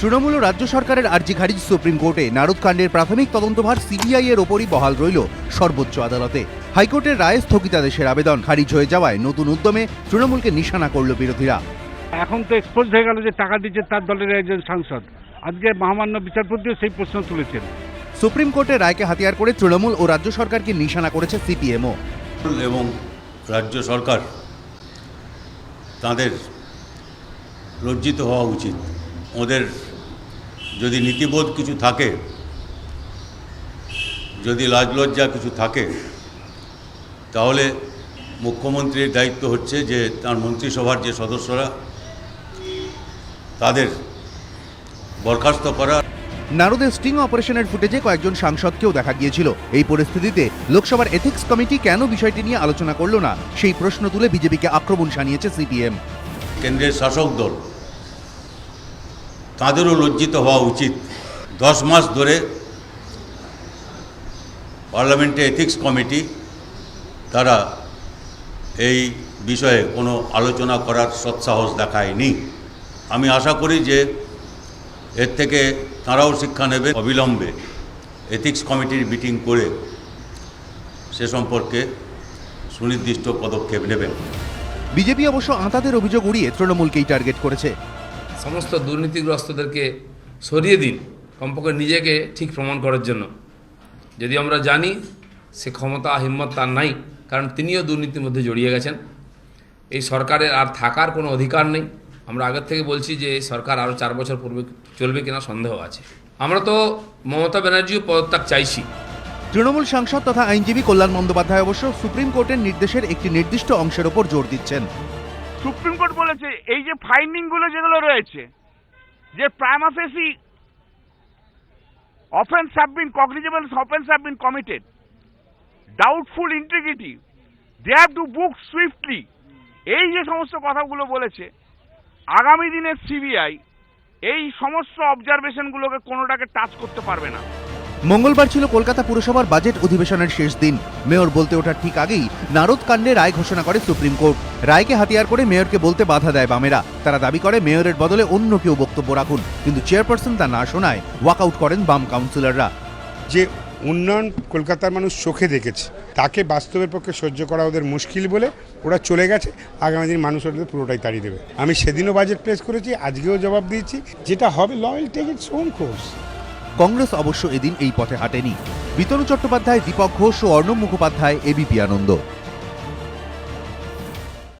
তৃণমূল ও রাজ্য সরকারের আর্জি খারিজ সুপ্রিম কোর্টে। নারদকাণ্ডের প্রাথমিক তদন্তভার সিবিআই এর ওপরই বহাল রইল সর্বোচ্চ আদালতে। হাইকোর্টের রায়ে স্থগিতাদেশের আবেদন খারিজ হয়ে যাওয়ায় নতুন উদ্যমে তৃণমূলকে নিশানা করল বিরোধীরা। এখন তো এক্সপোজ হয়ে গেল যে টাকা দিচ্ছে তার দলের একজন সাংসদ। আজকে মহামান্য বিচারপতিও সেই প্রশ্ন তুলেছেন। সুপ্রিম কোর্টের রায়কে হাতিয়ার করে তৃণমূল ও রাজ্য সরকারকে নিশানা করেছে সিপিএমও। এবং রাজ্য সরকার তাদের লজ্জিত হওয়া উচিত। ওদের যদি নীতিবোধ কিছু থাকে, যদি লাজলজ্জা কিছু থাকে, তাহলে মুখ্যমন্ত্রীর দায়িত্ব হচ্ছে যে তার মন্ত্রিসভার যে সদস্যরা তাদের বরখাস্ত করা। নারদের স্টিং অপারেশনের ফুটেজে কয়েকজন সাংসদকেও দেখা গিয়েছিল। এই পরিস্থিতিতে লোকসভার এথিক্স কমিটি কেন বিষয়টি নিয়ে আলোচনা করল না, সেই প্রশ্ন তুলে বিজেপিকে আক্রমণ শানিয়েছে সিপিএম। কেন্দ্রের শাসক দল তাদেরও লজ্জিত হওয়া উচিত। 10 মাস ধরে পার্লামেন্টে এথিক্স কমিটি তারা এই বিষয়ে কোনো আলোচনা করার সৎসাহস দেখায়নি। আমি আশা করি যে এর থেকে তারাও শিক্ষা নেবে, অবিলম্বে এথিক্স কমিটির মিটিং করে সে সম্পর্কে সুনির্দিষ্ট পদক্ষেপ নেবেন। বিজেপি অবশ্য আঁতাদের অভিযোগ উড়িয়ে তৃণমূলকেই টার্গেট করেছে। সমস্ত দুর্নীতিগ্রস্তদেরকে সরিয়ে দিন, কমপক্ষে নিজেকে ঠিক প্রমাণ করার জন্য। যদি আমরা জানি সে ক্ষমতা হিম্মত তার নাই, কারণ তিনিও দুর্নীতির মধ্যে জড়িয়ে গেছেন। এই সরকারের আর থাকার কোনো অধিকার নেই। আমরা আগের থেকে বলছি যে এই সরকার আরও 4 বছর পূর্বে চলবে কিনা সন্দেহ আছে। আমরা তো মমতা ব্যানার্জিও পদত্যাগ চাইছি। তৃণমূল সাংসদ তথা আইনজীবী কল্যাণ বন্দ্যোপাধ্যায় অবশ্য সুপ্রিম কোর্টের নির্দেশের একটি নির্দিষ্ট অংশের ওপর জোর দিচ্ছেন। সুপ্রিম কোর্ট বলেছে এই যে ফাইন্ডিং গুলো যেগুলো রয়েছে, যে prima facie offence have been cognizable offence have been committed, doubtful integrity, they have to book swiftly, এই যে সমস্ত কথাগুলো বলেছে, আগামী দিনের সিবিআই এই সমস্ত অবজারভেশনগুলোকে কোনোটাকে টাচ করতে পারবে না। মঙ্গলবার ছিল কলকাতা পুরসভার বাজেট অধিবেশনের শেষ দিন। মেয়র বলতে ওঠার ঠিক আগেই নারদ কাণ্ডে রায় ঘোষণা করে সুপ্রিম কোর্ট। রায়কে হাতিয়ার করে মেয়রকে বলতে বাধা দেয় বামেরা। তারা দাবি করে মেয়রের বদলে অন্য কেউ বক্তব্য রাখুন, কিন্তু চেয়ারপারসন তা না শোনায় ওয়াকআউট করেন বাম কাউন্সিলররা। যে উন্নয়ন কলকাতার মানুষ চোখে দেখেছে, তাকে বাস্তবের পক্ষে সহ্য করা ওদের মুশকিল বলে ওরা চলে গেছে। আগামী দিন মানুষ ওদের পুরোটাই তাড়িয়ে দেবে। আমি সেদিনও বাজেট প্লেস করেছি, আজকেও জবাব দিয়েছি, যেটা হবে law will take its own course. Congress অবশ্য এদিন এই পথে হাঁটেনি। বিতনু চট্টোপাধ্যায়, দীপক ঘোষ ও অর্ণব মুখোপাধ্যায়, এবিপি আনন্দ।